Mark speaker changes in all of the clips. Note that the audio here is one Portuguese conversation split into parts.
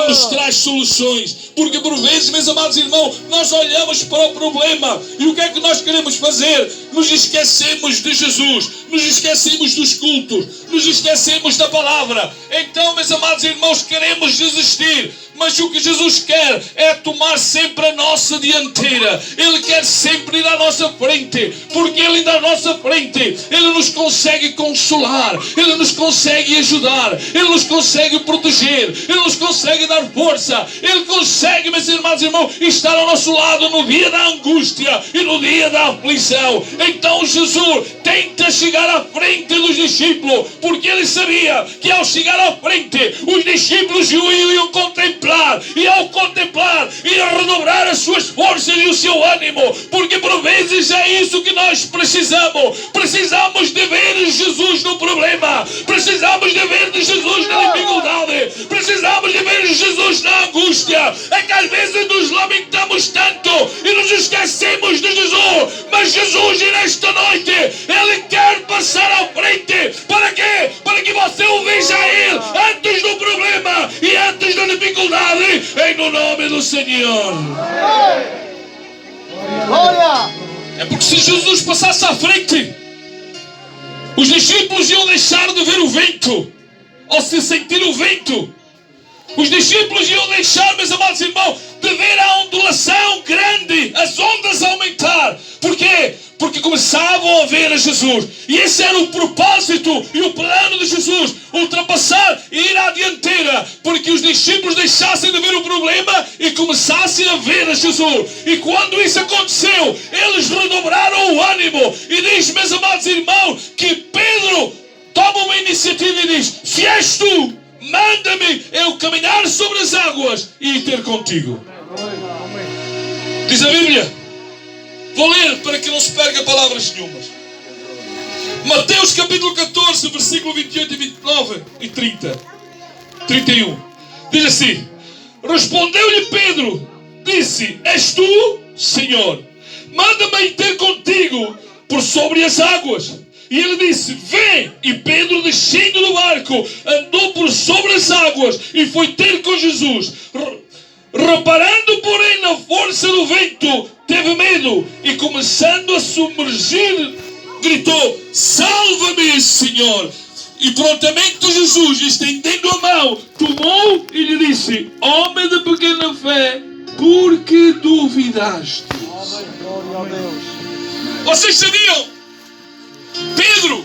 Speaker 1: não nos traz soluções. Porque por vezes, meus amados irmãos, nós olhamos para o problema e o que é que nós queremos fazer? Nos esquecemos de Jesus, nos esquecemos dos cultos, nos esquecemos da palavra. Então, meus amados irmãos, queremos desistir. Mas o que Jesus quer é tomar sempre a nossa dianteira. Ele quer sempre ir à nossa frente. Porque Ele indo à nossa frente, Ele nos consegue consolar, Ele nos consegue ajudar, Ele nos consegue proteger, Ele nos consegue dar força, Ele consegue, meus irmãos e irmãos, estar ao nosso lado no dia da angústia e no dia da aflição. Então Jesus tenta chegar à frente dos discípulos, porque Ele sabia que ao chegar à frente, os discípulos o iam contemplar. E ao contemplar, ia redobrar as suas forças e o seu ânimo. Porque por vezes é isso que nós precisamos. Precisamos de ver Jesus no problema. Precisamos de ver Jesus na dificuldade. Precisamos de ver Jesus na angústia. É que às vezes nos lamentamos tanto e nos esquecemos de Jesus. Mas Jesus, nesta noite, Ele quer passar à frente. Para quê? Para que você o veja a Ele antes do problema e antes da dificuldade. Em no nome do Senhor.
Speaker 2: Glória!
Speaker 1: É porque se Jesus passasse à frente, os discípulos iam deixar de ver o vento, ou se sentir o vento. Os discípulos iam deixar, meus amados irmãos, de ver a ondulação grande, as ondas aumentar. Por quê? Porque começavam a ver a Jesus. E esse era o propósito e o plano de Jesus. Ultrapassar e ir à dianteira. Porque os discípulos deixassem de ver o problema e começassem a ver a Jesus. E quando isso aconteceu, eles redobraram o ânimo. E diz, meus amados irmãos, que Pedro toma uma iniciativa e diz: se és tu, manda-me eu caminhar sobre as águas e ir ter contigo. Diz a Bíblia. Vou ler para que não se perca palavras nenhumas. Mateus capítulo 14, versículo 28 e 29 e 30. 31. Diz assim: respondeu-lhe Pedro, disse: és tu, Senhor? Manda-me ir ter contigo por sobre as águas. E ele disse: vem. E Pedro, descendo do barco, andou por sobre as águas e foi ter com Jesus. Reparando, porém, na força do vento, teve medo e, começando a submergir, gritou: salva-me, Senhor! E prontamente Jesus, estendendo a mão, tomou e lhe disse: homem de pequena fé, por que duvidaste? Vocês sabiam? Pedro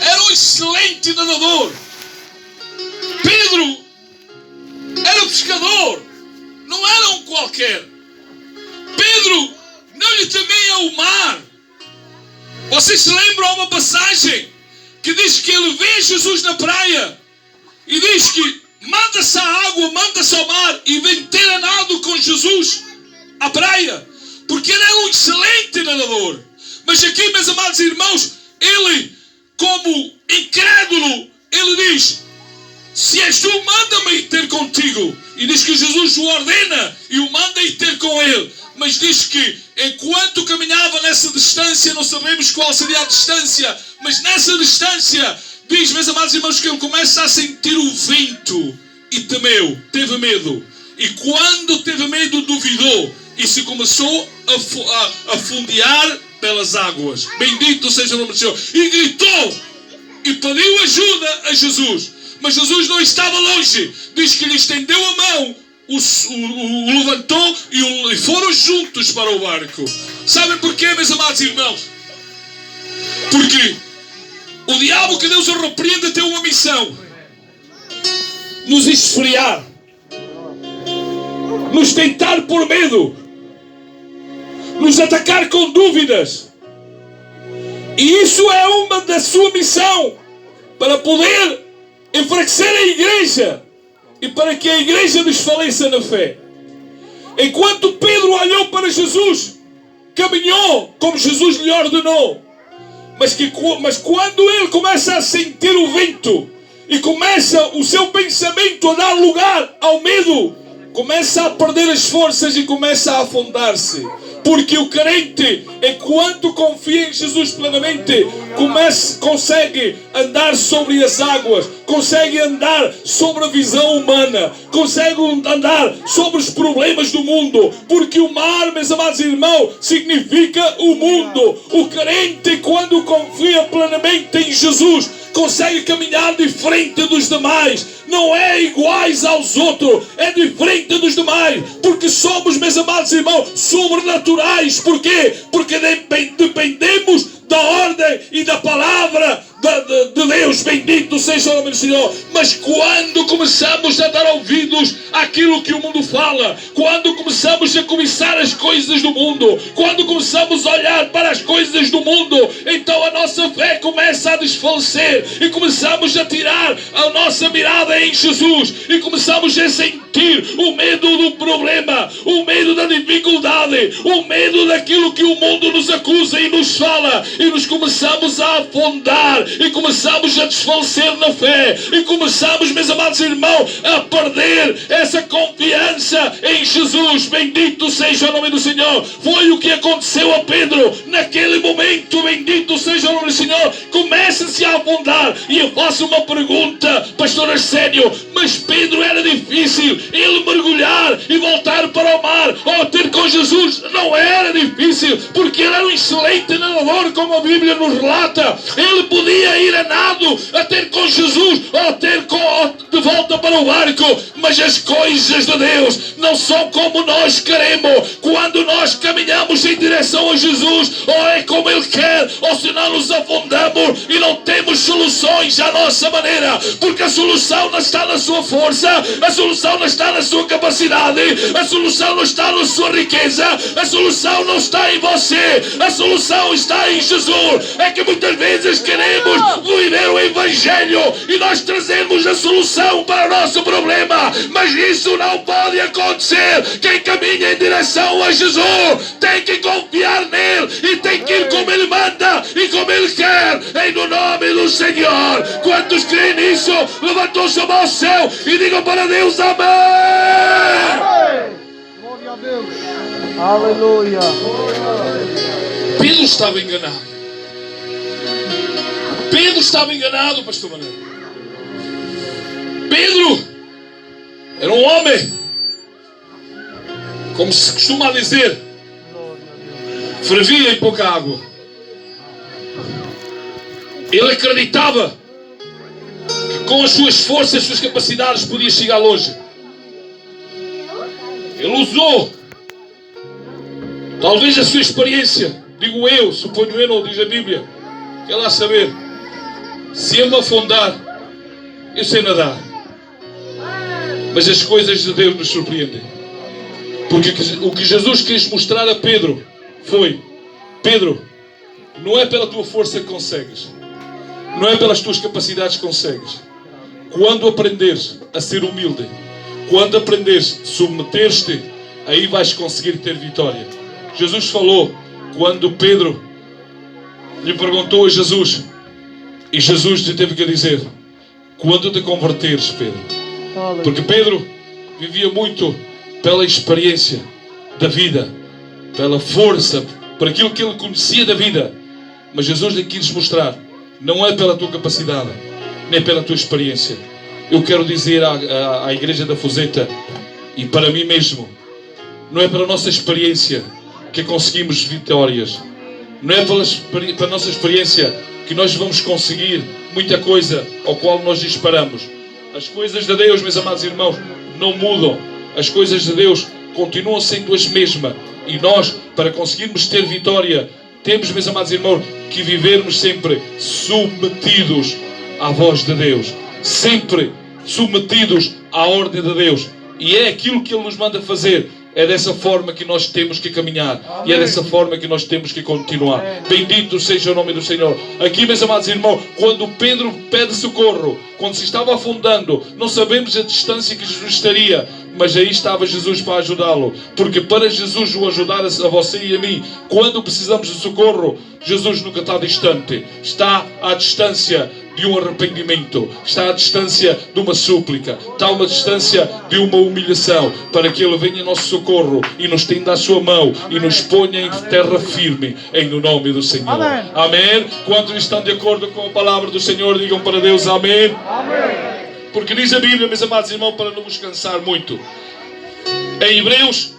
Speaker 1: era um excelente nadador. Pedro era um pescador. Não era um qualquer. Pedro não lhe temia o mar. Vocês se lembram uma passagem que diz que ele vê Jesus na praia e diz que manda-se à água, manda-se ao mar e vem ter a nado com Jesus à praia, porque ele era um excelente nadador. Mas aqui, meus amados irmãos, ele, como incrédulo, ele diz: se és tu, manda-me ir ter contigo. E diz que Jesus o ordena e o manda ir ter com ele. Mas diz que enquanto caminhava nessa distância, não sabemos qual seria a distância, mas nessa distância, diz, meus amados irmãos, que ele começa a sentir o vento e temeu, teve medo. E quando teve medo, duvidou e se começou a fundear pelas águas. Bendito seja o nome do Senhor. E gritou e pediu ajuda a Jesus. Mas Jesus não estava longe. Diz que lhe estendeu a mão, o levantou e foram juntos para o barco. Sabem porquê, meus amados irmãos? Porque o diabo, que Deus o repreenda, tem uma missão: nos esfriar, nos tentar por medo, nos atacar com dúvidas. E isso é uma da sua missão, para poder enfraquecer a igreja e para que a igreja desfaleça na fé. Enquanto Pedro olhou para Jesus, caminhou como Jesus lhe ordenou, mas quando ele começa a sentir o vento e começa o seu pensamento a dar lugar ao medo, começa a perder as forças e começa a afundar-se. Porque o crente, enquanto confia em Jesus plenamente, consegue andar sobre as águas, consegue andar sobre a visão humana, consegue andar sobre os problemas do mundo, porque o mar, meus amados irmãos, significa o mundo. O crente, quando confia plenamente em Jesus, consegue caminhar diferente dos demais, não é iguais aos outros, é diferente dos demais, porque somos, meus amados irmãos, sobrenaturais. Por quê? Porque dependemos da ordem e da palavra de Deus. Bendito seja o nome do Senhor. Mas quando começamos a dar ouvidos àquilo que o mundo fala, quando começamos a cobiçar as coisas do mundo, quando começamos a olhar para as coisas do mundo, então a nossa fé começa a desfalecer e começamos a tirar a nossa mirada em Jesus e começamos a sentir o medo do problema, o medo da dificuldade, o medo daquilo que o mundo nos acusa e nos fala, e nos começamos a afundar e começamos a desfalecer na fé e começamos, meus amados irmãos, a perder essa confiança em Jesus. Bendito seja o nome do Senhor. Foi o que aconteceu a Pedro naquele momento. Bendito seja o nome do Senhor. Começa-se a afundar. E eu faço uma pergunta, pastor Arsénio: mas Pedro, era difícil ele mergulhar e voltar para o mar ou ter com Jesus? Não era difícil, porque ele era um excelente nadador, como a Bíblia nos relata. Ele podia ir a nado a ter com Jesus ou ter de volta para o barco, mas as coisas de Deus não são como nós queremos. Quando nós caminhamos em direção a Jesus, ou é como Ele quer, ou senão nos afundamos e não temos soluções à nossa maneira, porque a solução não está na sua força, a solução não está na sua capacidade, a solução não está na sua riqueza, a solução não está em você, a solução está em Jesus. É que muitas vezes queremos viver o Evangelho e nós trazemos a solução para o nosso problema, mas isso não pode acontecer. Quem caminha em direção a Jesus tem que confiar nele e tem que ir como ele manda e como ele quer, em nome do Senhor. Quantos creem nisso? Levantou sua mão ao céu e digam para Deus: amém.
Speaker 2: Glória a Deus. Aleluia.
Speaker 1: Pedro estava enganado. Pedro estava enganado, pastor Manuel. Pedro era um homem, como se costuma dizer, fervia em pouca água. Ele acreditava que com as suas forças, as suas capacidades, podia chegar longe. Ele usou talvez a sua experiência, digo eu, suponho eu, não diz a Bíblia, quer lá saber. Se eu me afundar, eu sei nadar. Mas as coisas de Deus nos surpreendem. Porque o que Jesus quis mostrar a Pedro foi: Pedro, não é pela tua força que consegues, não é pelas tuas capacidades que consegues. Quando aprenderes a ser humilde, quando aprenderes a submeter-te, aí vais conseguir ter vitória. Jesus falou quando Pedro lhe perguntou a Jesus, e Jesus lhe teve que dizer: quando te converteres, Pedro. Porque Pedro vivia muito pela experiência da vida, pela força, por aquilo que ele conhecia da vida. Mas Jesus lhe quis mostrar: não é pela tua capacidade, nem pela tua experiência. Eu quero dizer à igreja da Fuzeta, e para mim mesmo, não é pela nossa experiência que conseguimos vitórias. Não é pela nossa experiência que nós vamos conseguir muita coisa ao qual nós disparamos. As coisas de Deus, meus amados irmãos, não mudam. As coisas de Deus continuam sendo as mesmas. E nós, para conseguirmos ter vitória, temos, meus amados irmãos, que vivermos sempre submetidos à voz de Deus. Sempre submetidos à ordem de Deus. E é aquilo que Ele nos manda fazer. É dessa forma que nós temos que caminhar. Amém. E é dessa forma que nós temos que continuar. Amém. Bendito seja o nome do Senhor. Aqui, meus amados irmãos, quando Pedro pede socorro, quando se estava afundando, não sabemos a distância que Jesus estaria, mas aí estava Jesus para ajudá-lo. Porque para Jesus o ajudar a você e a mim, quando precisamos de socorro, Jesus nunca está distante. Está à distância. de um arrependimento, está à distância de uma súplica, está a uma distância de uma humilhação, para que Ele venha em nosso socorro e nos tenda a sua mão e nos ponha em terra firme, em nome do Senhor.
Speaker 2: Amém.
Speaker 1: Amém. Quantos estão de acordo com a palavra do Senhor, digam para Deus amém.
Speaker 2: Amém.
Speaker 1: Porque diz a Bíblia, meus amados irmãos, para não vos cansar muito, em Hebreus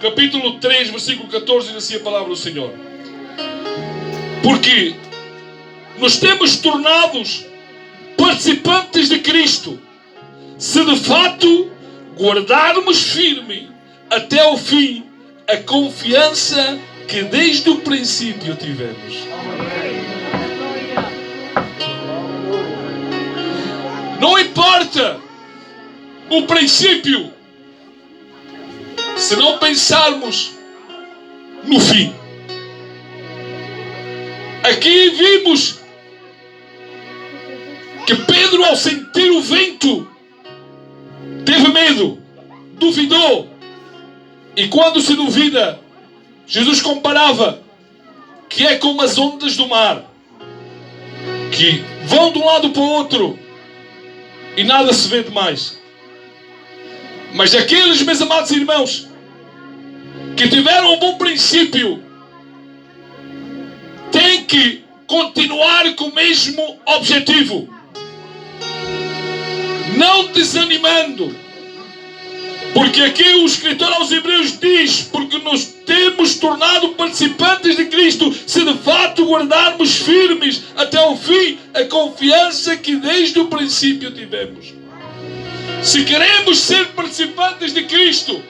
Speaker 1: capítulo 3, versículo 14, diz assim a palavra do Senhor: porque nos temos tornados participantes de Cristo, se de fato guardarmos firme até ao fim a confiança que desde o princípio tivemos. Não importa o princípio, se não pensarmos no fim. Aqui vimos que Pedro, ao sentir o vento, teve medo, duvidou. E quando se duvida, Jesus comparava que é como as ondas do mar, que vão de um lado para o outro e nada se vê demais. Mas aqueles, meus amados irmãos, que tiveram um bom princípio, têm que continuar com o mesmo objetivo, não desanimando. Porque aqui o escritor aos Hebreus diz: porque nos temos tornado participantes de Cristo, se de fato guardarmos firmes até o fim a confiança que desde o princípio tivemos. Se queremos ser participantes de Cristo,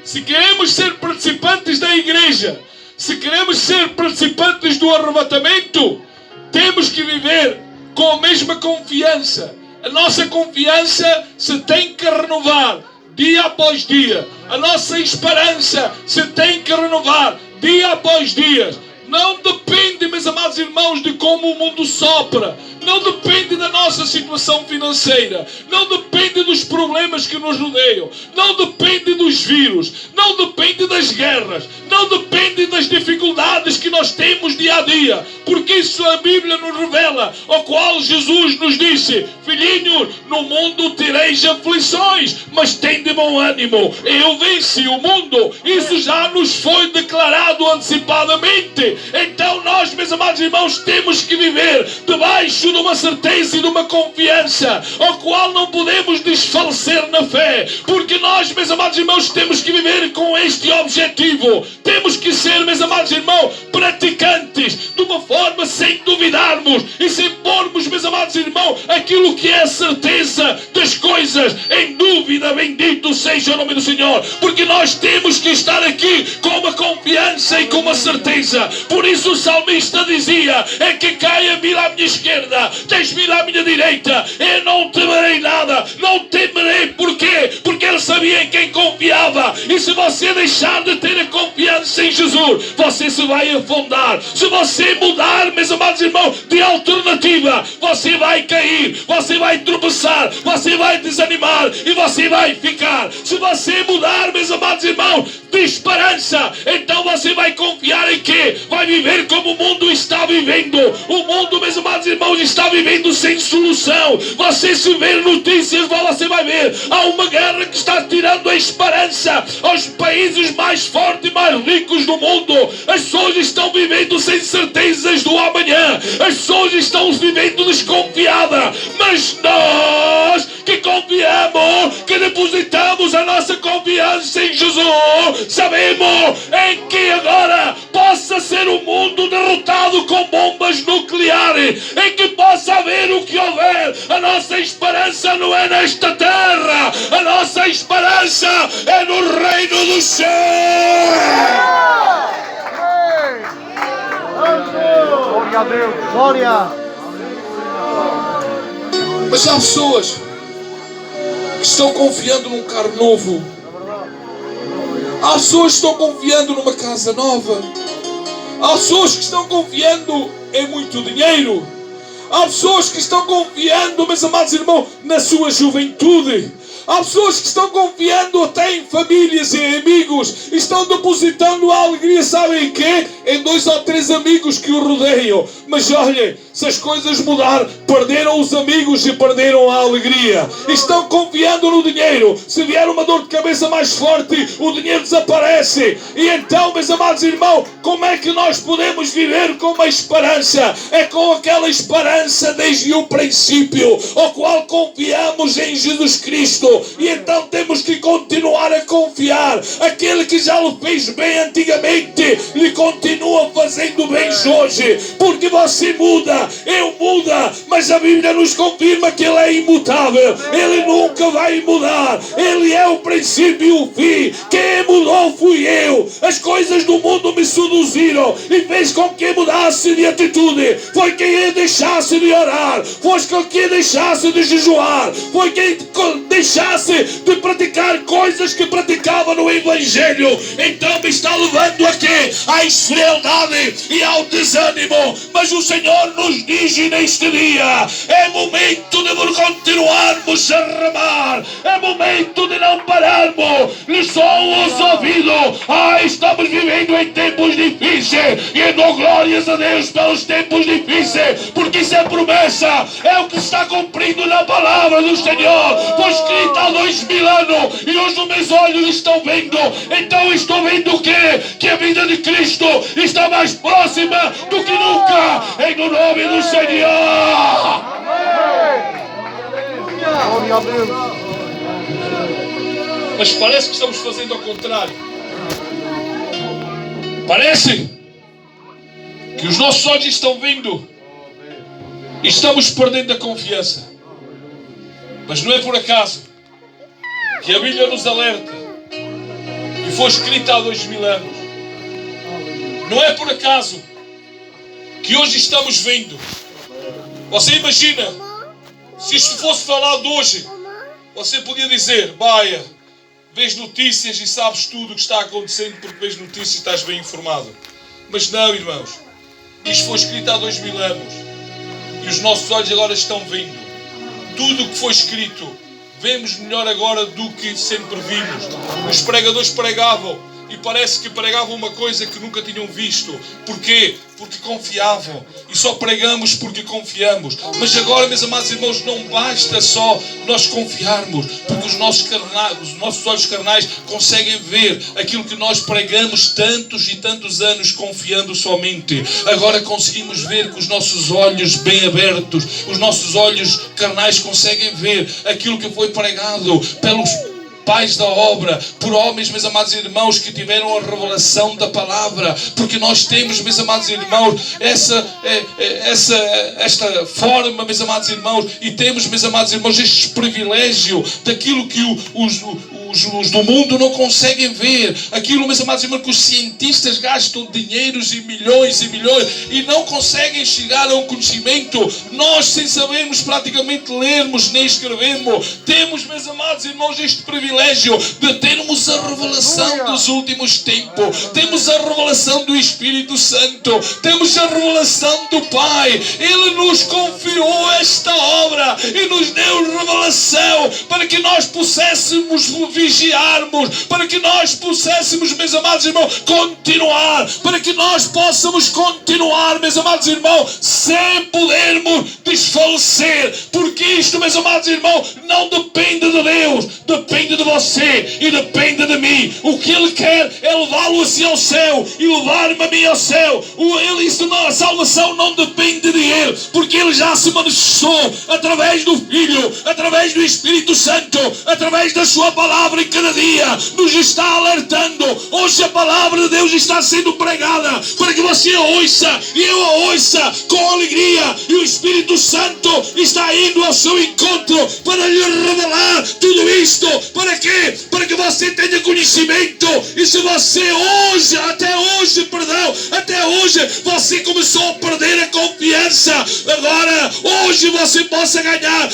Speaker 1: se queremos ser participantes da igreja, se queremos ser participantes do arrebatamento, temos que viver com a mesma confiança. A nossa confiança se tem que renovar dia após dia. A nossa esperança se tem que renovar dia após dia. Não depende, meus amados irmãos, de como o mundo sopra. Não depende da nossa situação financeira. Não depende dos problemas que nos rodeiam. Não depende dos vírus. Não depende das guerras. Não depende das dificuldades que nós temos dia a dia. Porque isso a Bíblia nos revela. Ao qual Jesus nos disse: filhinho, no mundo tereis aflições, mas tende bom ânimo. Eu venci o mundo. Isso já nos foi declarado antecipadamente. Então nós, meus amados irmãos, temos que viver debaixo de uma certeza e de uma confiança, ao qual não podemos desfalecer na fé. Porque nós, meus amados irmãos, temos que viver com este objetivo. Temos que ser, meus amados irmãos, praticantes de uma forma sem duvidarmos e sem pormos, meus amados irmãos, aquilo que é a certeza das coisas em dúvida. Bendito seja o nome do Senhor. Porque nós temos que estar aqui com uma confiança e com uma certeza. Por isso o salmista dizia: é que caia mil à minha esquerda, 10.000 à minha direita, eu não temerei nada, não temerei. Porquê? Porque ele sabia em quem confiava. E se você deixar de ter a confiança em Jesus, você se vai afundar. Se você mudar, meus amados irmãos, de alternativa, você vai cair, você vai tropeçar, você vai desanimar e você vai ficar. Se você mudar, meus amados irmãos, de esperança, então você vai confiar em quê? Vai viver como o mundo está vivendo. O mundo, meus amados irmãos, está vivendo sem solução. Você, se ver notícias, você vai ver: há uma guerra que está tirando a esperança aos países mais fortes e mais ricos do mundo. As pessoas estão vivendo sem certezas do amanhã. As pessoas estão vivendo desconfiadas. Mas nós que confiamos, que depositamos a nossa confiança em Jesus, sabemos em que agora possa ser o mundo derrotado com bombas nucleares, em que possa haver o que houver, a nossa esperança não é nesta terra, a nossa esperança é no reino do céu.
Speaker 2: Glória a Deus. Glória.
Speaker 1: Mas há pessoas que estão confiando num carro novo. Há pessoas que estão confiando numa casa nova. Há pessoas que estão confiando em muito dinheiro. Há pessoas que estão confiando, meus amados irmãos, na sua juventude. Há pessoas que estão confiando até em famílias e amigos. Estão depositando a alegria, sabem em quê? Em 2 ou 3 amigos que o rodeiam. Mas olhem, se as coisas mudar, perderam os amigos e perderam a alegria. Estão confiando no dinheiro. Se vier uma dor de cabeça mais forte, o dinheiro desaparece. E então, meus amados irmãos, como é que nós podemos viver com uma esperança? É com aquela esperança desde o princípio, ao qual confiamos em Jesus Cristo. E então temos que continuar a confiar. Aquele que já lhe fez bem antigamente, lhe continua fazendo bem hoje. Porque você muda, eu muda, mas a Bíblia nos confirma que Ele é imutável. Ele nunca vai mudar. Ele é o princípio e o fim. Quem mudou fui eu. As coisas do mundo me seduziram e fez com que mudasse de atitude. Foi quem deixasse de orar. Foi quem deixasse de jejuar. Foi quem deixasse de praticar coisas que praticava no Evangelho. Então me está levando aqui à esfrialdade e ao desânimo. Mas o Senhor nos diz neste dia: é momento de continuarmos a remar. É momento de não pararmos. Lhe são os ouvidos. Estamos vivendo em tempos difíceis. E eu dou glórias a Deus pelos tempos difíceis. Porque isso é promessa. É o que está cumprindo na palavra do Senhor. Foi escrito há 2000 anos. E hoje os meus olhos estão vendo. Então estou vendo o quê? Que a vida de Cristo está mais próxima do que nunca. Em nome do Senhor.
Speaker 2: Glória a Deus.
Speaker 1: Mas parece que estamos fazendo ao contrário. Parece que os nossos olhos estão vendo e estamos perdendo a confiança. Mas não é por acaso que a Bíblia nos alerta e foi escrita há 2000 anos. Não é por acaso que hoje estamos vendo. Você imagina, se isto fosse falado hoje, você podia dizer: Baia, vês notícias e sabes tudo o que está acontecendo porque vês notícias e estás bem informado. Mas não, irmãos. Isto foi escrito há 2000 anos. E os nossos olhos agora estão vendo. Tudo o que foi escrito, vemos melhor agora do que sempre vimos. Os pregadores pregavam e parece que pregavam uma coisa que nunca tinham visto. Porquê? Porque confiavam. E só pregamos porque confiamos. Mas agora, meus amados irmãos, não basta só nós confiarmos, porque os nossos olhos carnais conseguem ver aquilo que nós pregamos tantos e tantos anos confiando somente. Agora conseguimos ver com os nossos olhos bem abertos. Os nossos olhos carnais conseguem ver aquilo que foi pregado pelos pais da obra, por homens, meus amados irmãos, que tiveram a revelação da palavra. Porque nós temos, meus amados irmãos, esta forma, meus amados irmãos, e temos, meus amados irmãos, este privilégio daquilo que os do mundo não conseguem ver. Aquilo, meus amados irmãos, que os cientistas gastam dinheiros e milhões e não conseguem chegar a um conhecimento. Nós, sem sabermos praticamente lermos nem escrevermos, temos, meus amados irmãos, este privilégio de termos a revelação dos últimos tempos. Temos a revelação do Espírito Santo. Temos a revelação do Pai. Ele nos confiou esta obra e nos deu revelação para que nós pudéssemos vigiarmos, para que nós pudéssemos, meus amados irmãos, continuar, para que nós possamos continuar, meus amados irmãos, sem podermos desfalecer, porque isto, meus amados irmãos, não depende de Deus, depende de você e depende de mim. O que Ele quer é levá-lo assim ao céu e levar-me a mim ao céu. A salvação não depende de Ele, porque Ele já se manifestou através do Filho, através do Espírito Santo, através da sua palavra. E cada dia nos está alertando. Hoje a palavra de Deus está sendo pregada para que você a ouça e eu a ouça com alegria, e o Espírito Santo está indo ao seu encontro para lhe revelar tudo isto. Para quê? Para que você tenha conhecimento. E se você até hoje você começou a perder a confiança, agora hoje você possa ganhar